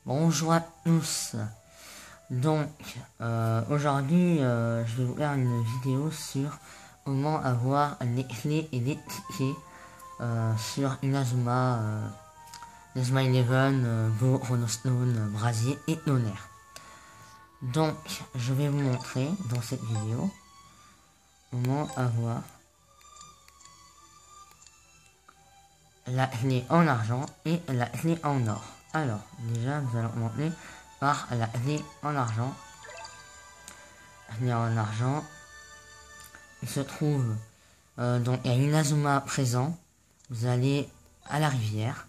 Bonjour à tous. Donc aujourd'hui je vais vous faire une vidéo sur comment avoir les clés et les tickets sur Inazuma, Inazuma Eleven, Go, Chronostone, Brasier et Tonnerre. Donc je vais vous montrer dans cette vidéo comment avoir la clé en argent et la clé en or. Alors déjà nous allons commencer par la clé en argent. La clé en argent, il se trouve donc il y a Inazuma présent. Vous allez à la rivière,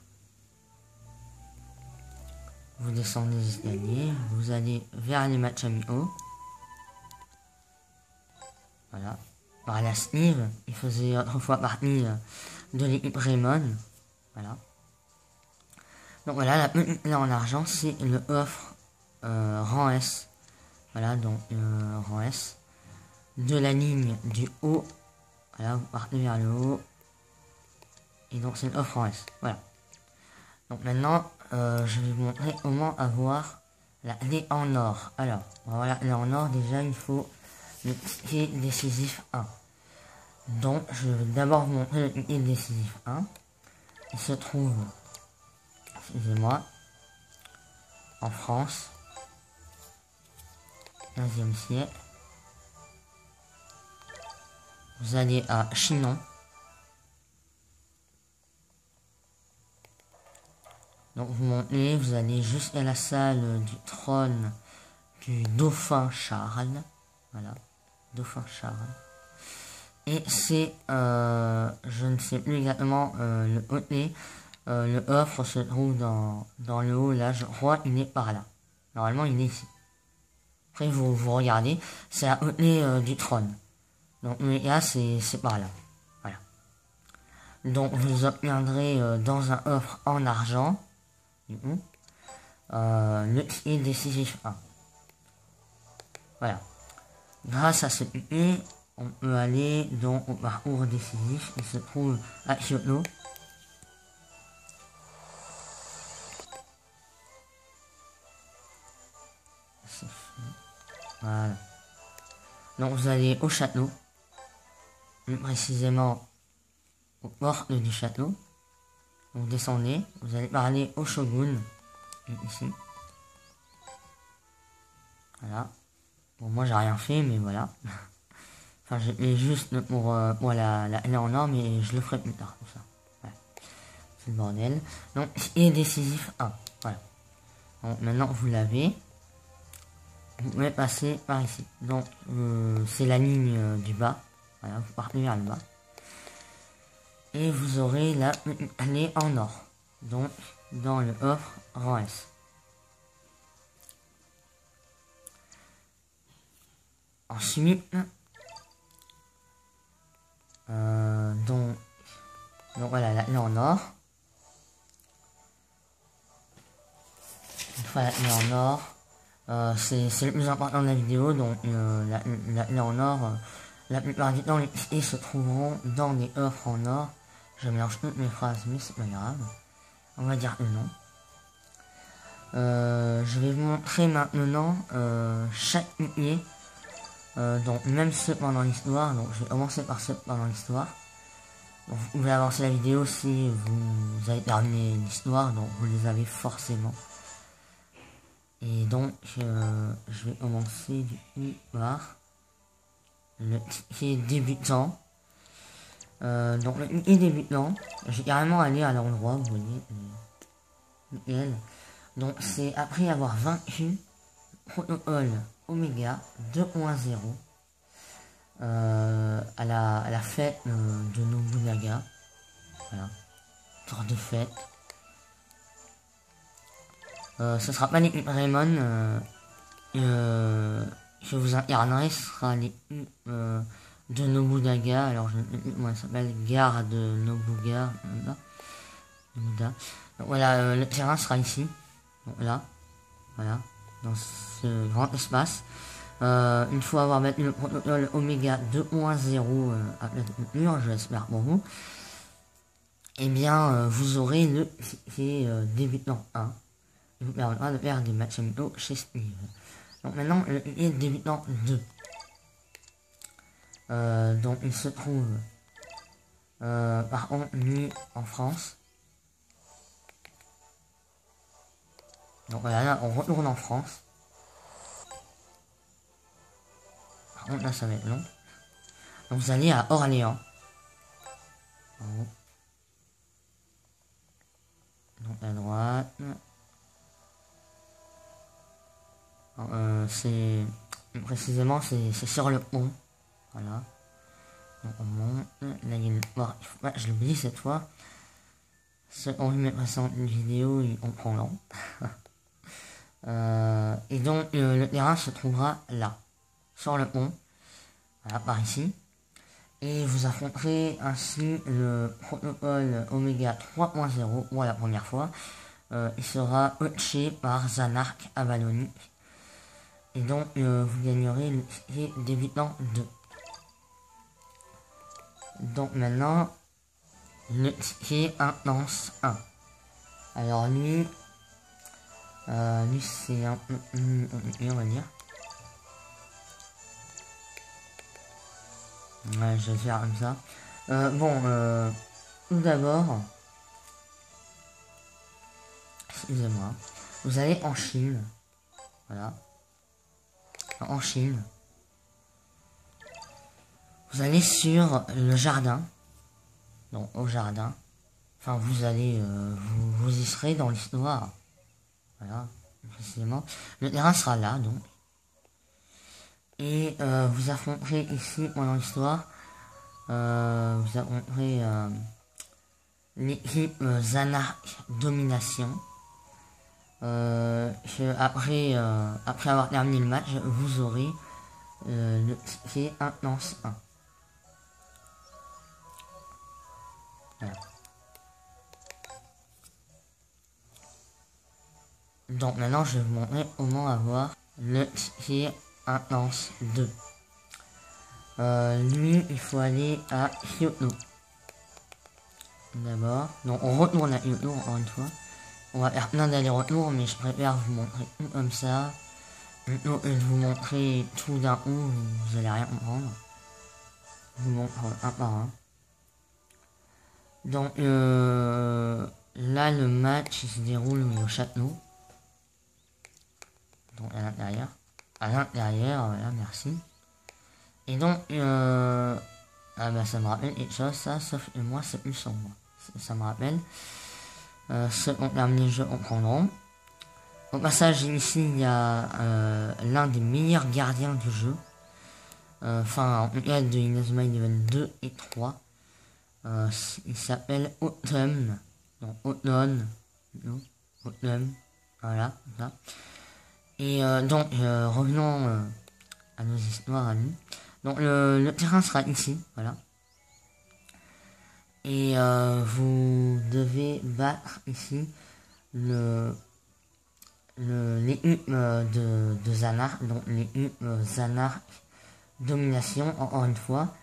vous descendez les escaliers, vous allez vers les Machamio. Voilà. Par la Snive, il faisait autrefois partie de l'équipe Raymond. Voilà. Donc voilà, la petite clé en argent, c'est le offre rang S. Voilà, donc rang S. De la ligne du haut. Voilà, vous partez vers le haut. Et donc c'est l'offre rang S. Voilà. Donc maintenant, je vais vous montrer comment avoir la clé en or. Alors, voilà, la clé en or, déjà il faut le ticket décisif 1. Donc, je vais d'abord vous montrer le ticket décisif 1. Il se trouve, excusez-moi, en France, 15e siècle. Vous allez à Chinon. Donc vous montez, vous allez jusqu'à la salle du trône du dauphin Charles. Voilà, dauphin Charles. Et c'est, je ne sais plus exactement le côté. Le offre se trouve dans le haut là, je crois il est par là. Normalement il est ici. Après vous regardez, c'est à côté du trône. Donc là c'est par là. Voilà. Donc vous obtiendrez dans un offre en argent le ticket décisif 1. Voilà. Grâce à ce ticket, on peut aller donc au parcours décisif. Il se trouve à Kyoto. Voilà. Donc vous allez au château, plus précisément aux portes du château. Vous descendez, vous allez parler au shogun, ici. Voilà. Bon, moi j'ai rien fait, mais voilà. Enfin, je l'ai juste pour la clé en or, mais je le ferai plus tard, tout ça. Voilà. C'est le bordel. Donc, et décisif 1. Voilà. Donc, maintenant vous l'avez. Vous pouvez passer par ici. Donc, c'est la ligne du bas. Voilà, vous partez vers le bas. Et vous aurez la clé en or. Donc, dans le offre rang S. Ensuite, donc voilà, la clé en or. Une fois la clé en or. C'est le plus important de la vidéo, donc la clé en or, la plupart du temps les tickets se trouveront dans les offres en or. Je mélange toutes mes phrases, mais c'est pas grave. On va dire que non. Je vais vous montrer maintenant chaque ticket, donc même ceux pendant l'histoire. Donc je vais commencer par ceux pendant l'histoire. Vous pouvez avancer la vidéo si vous avez terminé l'histoire, donc vous les avez forcément. Et donc, je vais commencer du coup par le ticket débutant. Donc, le ticket débutant, j'ai carrément allé à l'endroit, vous voyez. Nickel. Donc, c'est après avoir vaincu Protocole Oméga 2.0 à la fête de Nobunaga. Voilà. Tour de fête. Ce sera pas l'équipe Raymond que vous incarnerez, ce sera l'équipe de Nobunaga. Alors je ne sais plus comment elle s'appelle, Garde Nobuga. Donc voilà, le terrain sera ici. Donc là, voilà, dans ce grand espace. Une fois avoir battu le protocole Oméga 2.0 à la mur, je l'espère pour vous, et bien vous aurez le ticket débutant 1. qui vous permettra de faire des matchs amicaux chez Steve. Donc maintenant, le guide débutant 2. Donc il se trouve par contre lui en France. Donc voilà, là on retourne en France. Par contre là ça va être long. Donc vous allez à Orléans. En haut. Donc à droite. C'est précisément c'est sur le pont. Voilà. Donc on monte. Là il y a une porte. Je l'oublie cette fois. Ceux qui ont vu mes précédentes vidéos, on prend long. Et donc le terrain se trouvera là, sur le pont, voilà, par ici. Et vous affronterez ainsi le protocole Omega 3.0 pour la première fois. Il sera coaché par Zanark Avalonic. Et donc vous gagnerez le ticket débutant 2. Donc maintenant, le ticket intense 1. Alors lui c'est un peu on va dire. Ouais, je vais faire comme ça. Tout d'abord, excusez-moi, vous allez en Chine. Voilà. En Chine. Vous allez sur le jardin. Donc au jardin. Enfin, vous allez, vous y serez dans l'histoire. Voilà, précisément. Le terrain sera là, donc. Et vous affronterez ici, pendant l'histoire, vous affronterez l'équipe Zanark Domination. Après avoir terminé le match, vous aurez le ticket Intense 1. Voilà. Donc maintenant, je vais vous montrer comment avoir le ticket Intense 2. Lui, il faut aller à Kyoto. D'abord, donc on retourne à Kyoto encore une fois. On va faire plein d'allers-retours, mais je préfère vous montrer tout comme ça. Plutôt que de vous montrer tout d'un coup, vous allez rien comprendre. Je vous montre un par un. Donc là, le match il se déroule au château. Donc à l'intérieur. À l'intérieur, voilà, merci. Et donc, ah bah ça me rappelle quelque chose, ça, sauf que moi c'est plus sombre. Ça me rappelle. Ceux qui ont terminé le jeu comprendront. Au passage, ici, il y a l'un des meilleurs gardiens du jeu. Enfin, en tout cas de Inazuma Eleven 2 et 3. Il s'appelle Autumn. Donc, Autumn. Autumn. Voilà, ça. Et donc, revenons à nos histoires à nous. Donc, le terrain sera ici, voilà. Et vous devez battre ici l'équipe de Zanark, donc l'équipe Zanark Domination, encore une fois.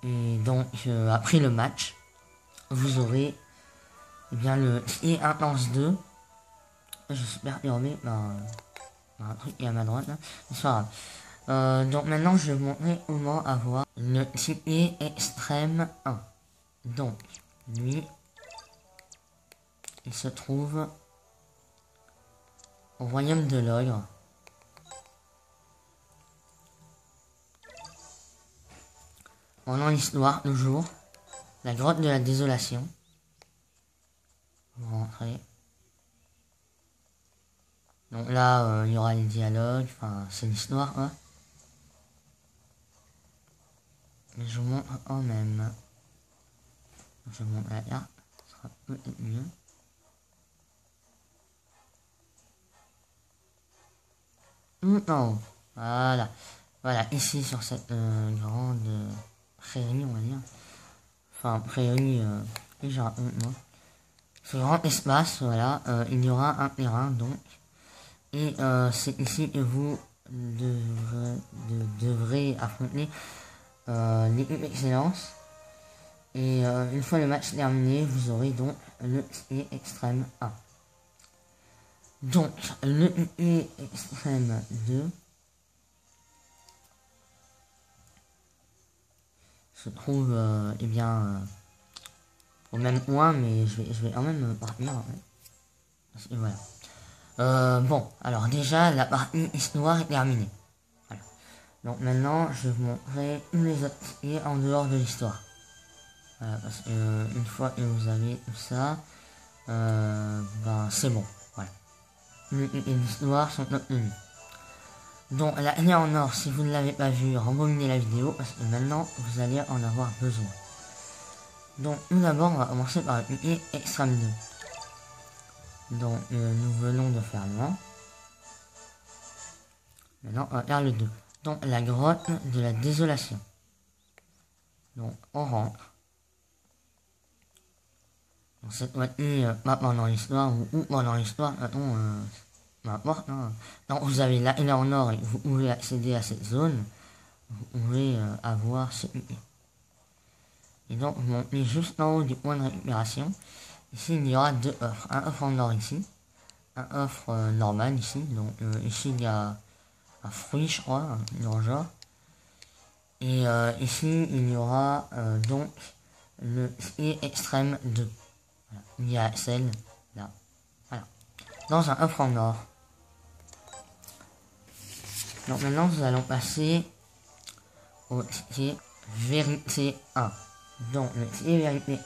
Et donc, après le match, vous aurez eh bien le ticket Intense 2. Je suis perturbé par un truc qui est à ma droite là. C'est pas grave. Donc maintenant je vais vous montrer comment avoir le ticket extrême 1. Donc lui il se trouve au royaume de l'ogre. Pendant l'histoire toujours, la grotte de la désolation. Vous rentrez. Donc là, il y aura les dialogues, enfin, c'est l'histoire, hein. Mais je vous montre quand même. Je vous montre la carte, ce sera peut-être mieux. Non, voilà. Voilà, ici sur cette grande prairie, on va dire. Enfin, prairie, et genre, moi. Ce grand espace, voilà, il y aura un terrain, donc. Et c'est ici que vous devrez affronter l'équipe Excellence. Et une fois le match terminé, vous aurez donc le ticket extrême 1. Donc, le ticket extrême 2 se trouve, eh bien, au même point, mais je vais quand même partir. Hein. Parce que voilà. Bon, alors déjà, la partie histoire est terminée. Voilà. Donc maintenant, je vais vous montrer tous les autres tickets en dehors de l'histoire. Voilà, parce que une fois que vous avez tout ça, ben c'est bon. Voilà. Les tickets d'histoire sont obtenus. Donc la clé en or, si vous ne l'avez pas vu, rembobinez la vidéo, parce que maintenant, vous allez en avoir besoin. Donc tout d'abord, on va commencer par le ticket extrême 2. Donc nous venons de faire le 1. Maintenant, on va faire le 2. Donc la grotte de la désolation. Donc on rentre. Donc cette fois-ci, pas pendant l'histoire, ou pendant l'histoire, attends, peu importe. Hein. Donc vous avez la clé en or et vous pouvez accéder à cette zone. Vous pouvez avoir ce ticket. Et donc vous montez juste en haut du point de récupération. Ici il y aura deux offres. Un offre en or ici. Un offre normal ici. Donc ici il y a un fruit je crois, dans le genre. Et ici il y aura donc le ticket extrême 2. Voilà. Il y a celle là. Voilà. Dans un offre en or. Donc maintenant nous allons passer au ticket vérité 1. Donc le ticket vérité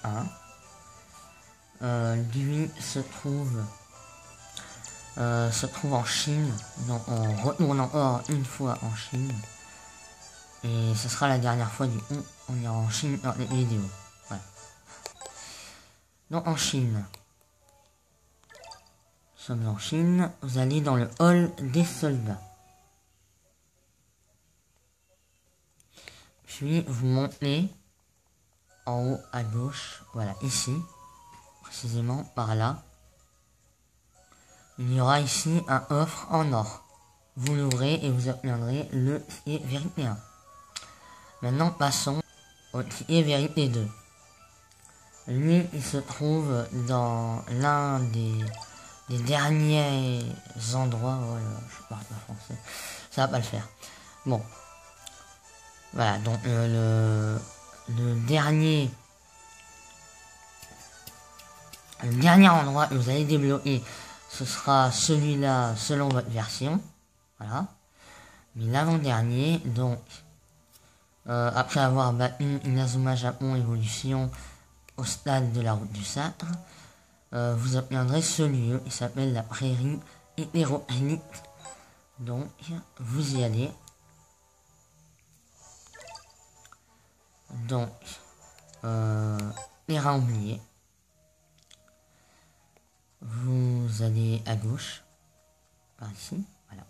1, lui se trouve en Chine. Donc on retourne encore une fois en Chine. Et ce sera la dernière fois du coup. On ira en Chine dans les vidéos. Voilà. Donc en Chine. Nous sommes en Chine. Vous allez dans le hall des soldats. Puis vous montez en haut à gauche. Voilà, ici. Précisément par là. Il y aura ici un offre en or. Vous l'ouvrez et vous obtiendrez le ticket vérité 1. Maintenant passons au ticket vérité 2. Lui, il se trouve dans l'un des derniers endroits. Voilà, je parle pas français. Ça va pas le faire. Bon. Voilà, donc le dernier endroit que vous allez débloquer, ce sera celui-là selon votre version. Voilà. Mais l'avant-dernier, donc, après avoir battu Inazuma Japon Evolution au stade de la route du sacre, vous obtiendrez ce lieu qui s'appelle la prairie hétéroclite. Donc, vous y allez. Donc, terrain oublié. Vous allez à gauche, par ici, voilà.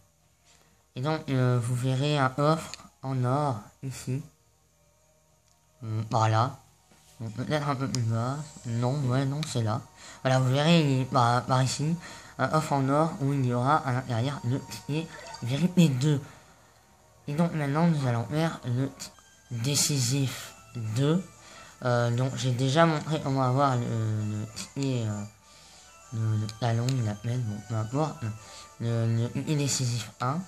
Et donc, vous verrez un offre en or, ici. Par là. Peut-être un peu plus bas. Non, ouais, non, c'est là. Voilà, vous verrez par ici, un offre en or où il y aura à l'intérieur le ticket vérité 2. Et donc, maintenant, nous allons faire le décisif 2. Donc, j'ai déjà montré comment avoir le ticket... le talon, il l'appelle, bon, peu importe, le décisif 1.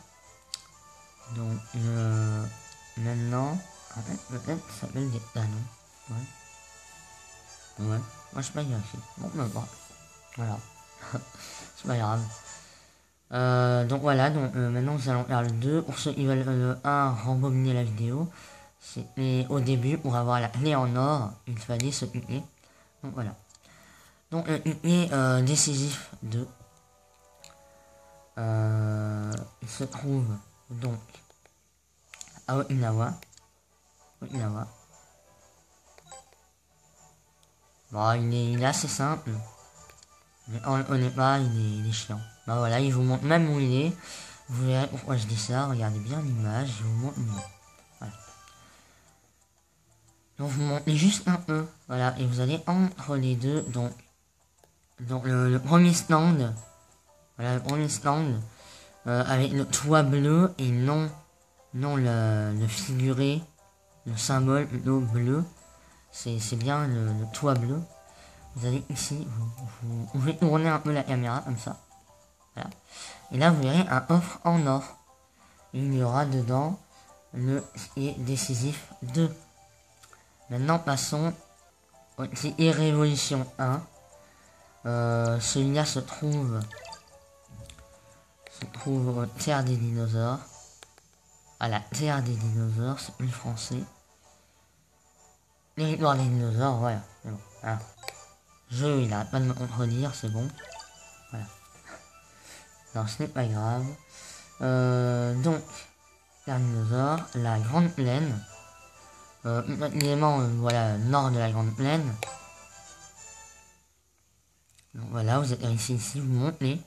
Donc, maintenant, en fait, peut-être ça s'appelle des talons. Ouais. Ouais, moi je sais pas ici. Bon, peu importe. Voilà. C'est pas grave. Donc voilà, donc maintenant nous allons faire le 2. Pour ceux qui veulent le 1, rembobiner la vidéo. C'était au début, pour avoir la clé en or, il fallait se cliquer. Donc voilà. Donc le ticket décisif 2, il se trouve donc à Okinawa. Bon, il est assez simple, mais on le connaît pas, il est chiant. Bah voilà, il vous montre même où il est. Vous verrez pourquoi je dis ça, regardez bien l'image, je vous montre où il est. Voilà. Donc vous montez juste un peu, voilà, et vous allez entre les deux, donc le premier stand, voilà, le premier stand, avec le toit bleu et non le figuré, le symbole plutôt bleu, c'est bien le toit bleu. Vous allez ici, vous pouvez tourner un peu la caméra comme ça. Voilà. Et là, vous verrez un offre en or. Et il y aura dedans le ticket décisif 2. Maintenant, passons au ticket Révolution 1. Celui-là se trouve au Terre des dinosaures. À la Terre des dinosaures, c'est plus français. L'héritoire des dinosaures, voilà. C'est bon. Hein. Il n'arrête pas de me contredire, c'est bon. Voilà. Alors, ce n'est pas grave. Donc, Terre des dinosaures, la Grande Plaine. Élément, voilà, nord de la Grande Plaine. Donc voilà, vous êtes ici, vous montez.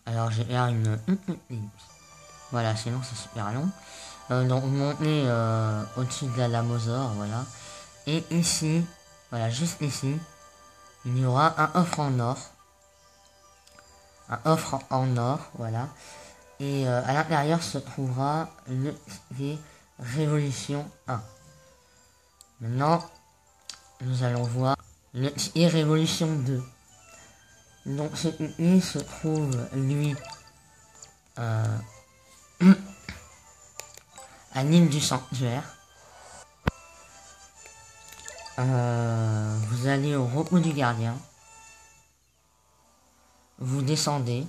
Alors j'ai l'air une... Voilà, sinon c'est super long. Donc vous montez au-dessus de la Lamosaure, voilà. Et ici, voilà, juste ici, il y aura un offre en or. Un offre en or, voilà. Et à l'intérieur se trouvera le ticket Révolution 1. Maintenant, nous allons voir le ticket Révolution 2. Donc ce ticket se trouve, lui, à l'île du sanctuaire. Vous allez au repos du gardien. Vous descendez.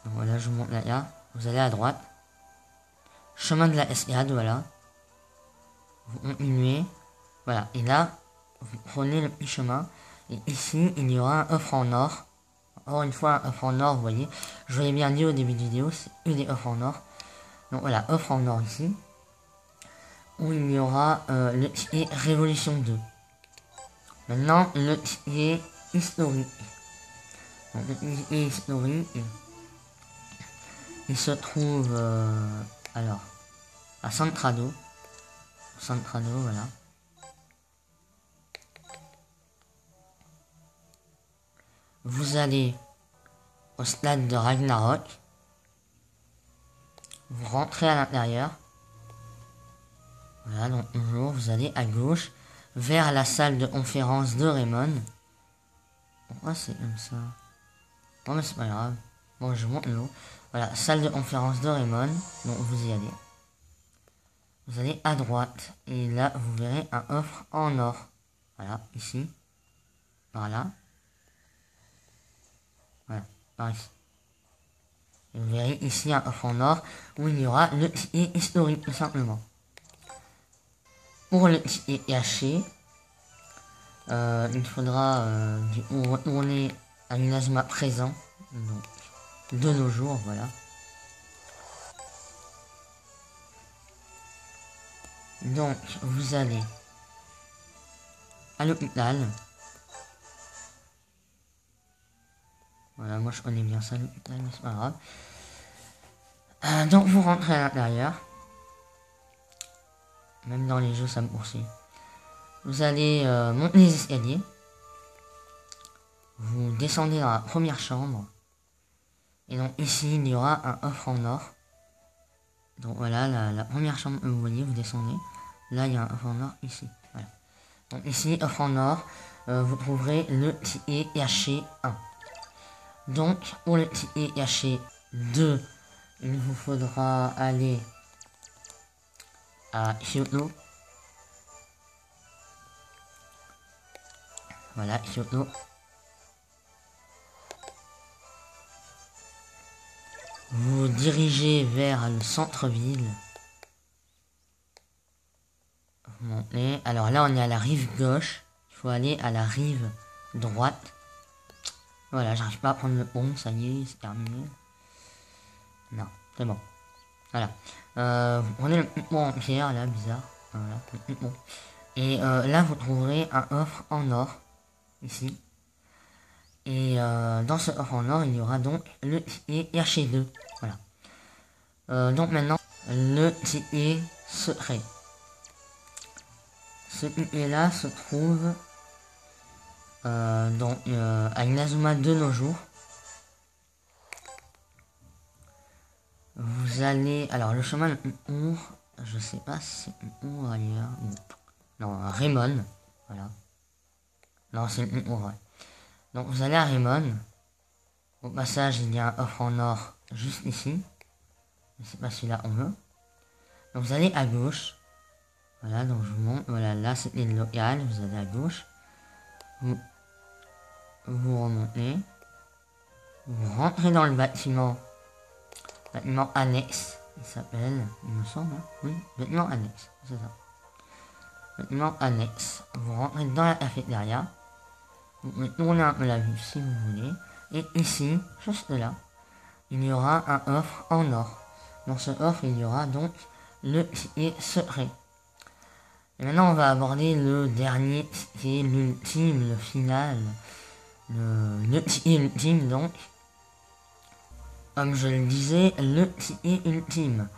Donc voilà, je vous montre là. Vous allez à droite. Chemin de la Escalade, voilà. Vous continuez. Voilà, et là, vous prenez le petit chemin. Et ici, il y aura un offre en or. Encore une fois, un offre en or, vous voyez. Je vous l'ai bien dit au début de vidéo, c'est une des offres en or. Donc voilà, offre en or ici. Où il y aura le ticket Révolution 2. Maintenant, le ticket historique. Donc, le ticket historique, il se trouve alors à Santrado. Santrado, voilà. Vous allez au stade de Ragnarok. Vous rentrez à l'intérieur. Voilà, donc toujours, vous allez à gauche vers la salle de conférence de Raymond. Pourquoi c'est comme ça? Bon, mais c'est pas grave. Bon, je monte l'eau. Voilà, salle de conférence de Raymond. Donc vous y allez. Vous allez à droite. Et là, vous verrez un offre en or. Voilà, ici. Voilà. Voilà, par ici. Et vous verrez ici un offre en or où il y aura le ticket historique, tout simplement. Pour le ticket caché, il faudra du coup retourner à l'Inazuma présent, donc de nos jours, voilà. Donc vous allez à l'hôpital. Voilà, moi je connais bien ça l'hôpital, mais c'est pas grave. Donc vous rentrez à l'intérieur. Même dans les jeux ça me poursuit. Vous allez monter les escaliers. Vous descendez dans la première chambre. Et donc ici il y aura un offre en or. Donc voilà, la première chambre que vous voyez, vous descendez. Là il y a un offre en or ici. Voilà. Donc ici, offre en or, vous trouverez le ticket caché 1. Donc pour le ticket caché 2, il vous faudra aller à Kyoto. Voilà, Kyoto. Vous dirigez vers le centre-ville. Vous montez. Alors là, on est à la rive gauche. Il faut aller à la rive droite. Voilà, j'arrive pas à prendre le pont. Ça y est, c'est terminé. Non, c'est bon. Voilà. Vous prenez le pont en pierre, là, bizarre. Voilà, le pont. Et là, vous trouverez un offre en or. Ici. Et dans ce offre en or, il y aura donc le ticket RC2. Voilà. Donc maintenant, le ticket secret. Ce ticket là se trouve donc, à Inazuma de nos jours. Vous allez... Alors le chemin le plus court, je sais pas si c'est plus court ailleurs. Non, Raymond. Voilà. Non, c'est le plus vrai. Donc vous allez à Raymond. Au passage, il y a un offre en or juste ici. Mais c'est pas celui-là on veut. Donc vous allez à gauche. Voilà, donc je vous montre. Voilà, là c'était le local. Vous allez à gauche. Vous remontez. Vous rentrez dans le bâtiment. Bâtiment annexe. Il s'appelle, il me semble. Hein, oui, bâtiment annexe. C'est ça. Bâtiment annexe. Vous rentrez dans la cafétéria. Vous pouvez tourner un peu la vue si vous voulez. Et ici, juste là, il y aura un offre en or. Dans ce offre, il y aura donc le ticket secret. Et maintenant, on va aborder le dernier ticket, l'ultime, le final. Le ticket ultime, donc. Comme je le disais, le ticket ultime.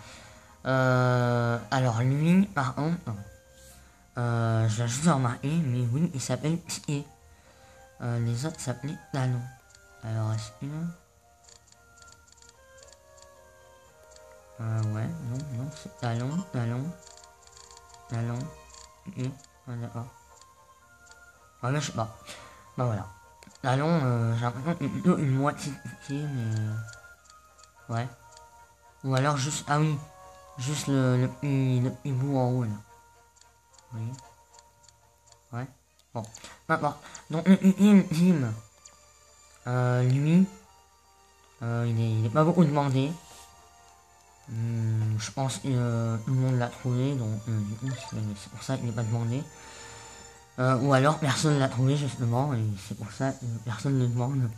Alors lui, par contre, je l'ai juste remarqué, mais oui, il s'appelle ticket. Les autres s'appelaient talons. Alors, est-ce que... ouais, non, c'est talon, et... Ah, d'accord. Ouais, mais je sais pas. Bah voilà. Talon, j'ai l'impression que plutôt une moitié de ticket, mais... Ouais. Ou alors juste... Ah oui. Juste le petit bout en haut, là. Vous voyez? Ouais. Bon. Maintenant, donc le ultime, lui, il est pas beaucoup demandé. Je pense que tout le monde l'a trouvé, donc du coup c'est pour ça qu'il n'est pas demandé. Ou alors personne l'a trouvé justement, et c'est pour ça que personne ne demande,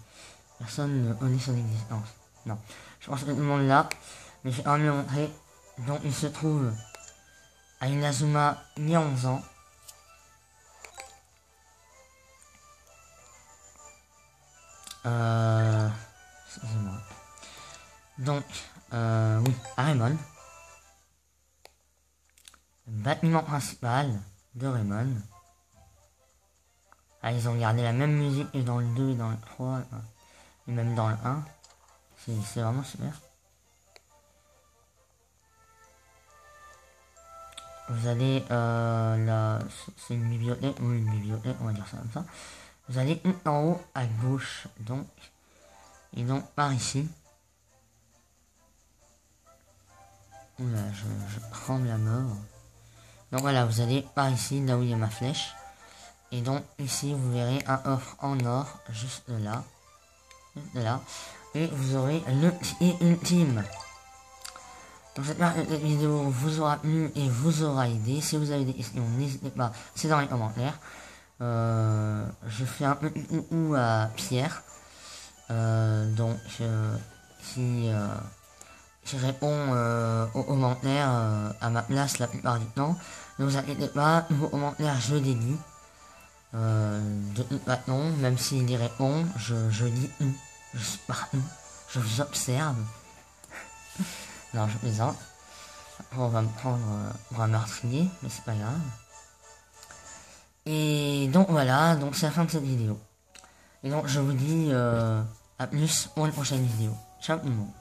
personne ne connaît son existence. Non, je pense que tout le monde l'a, mais je vais quand même le montrer. Donc il se trouve à Inazuma il y a 11 ans. Excusez-moi. Donc, oui, à Raymond. Bâtiment principal de Raymond. Ah, ils ont gardé la même musique que dans le 2 et dans le 3, et même dans le 1. C'est vraiment super. Vous allez, là, c'est une bibliothèque, ou une bibliothèque, on va dire ça comme ça. Vous allez tout en haut à gauche, donc, et donc par ici. Oula, je tremble à mort. Donc voilà, vous allez par ici, là où il y a ma flèche. Et donc ici, vous verrez un offre en or, juste là. Juste là. Et vous aurez le ticket ultime. Donc j'espère que cette vidéo vous aura plu et vous aura aidé. Si vous avez des questions, n'hésitez pas, c'est dans les commentaires. Je fais un petit coucou à Pierre. Donc qui répond aux commentaires à ma place la plupart du temps. Ne vous inquiétez pas, vos commentaires je les lis. De toute façon, même s'il y répond, je lis où, je suis partout, je vous observe. Non, je plaisante. On va me prendre pour un meurtrier, mais c'est pas grave. Et donc voilà, donc c'est la fin de cette vidéo. Et donc je vous dis à plus pour une prochaine vidéo. Ciao tout le monde.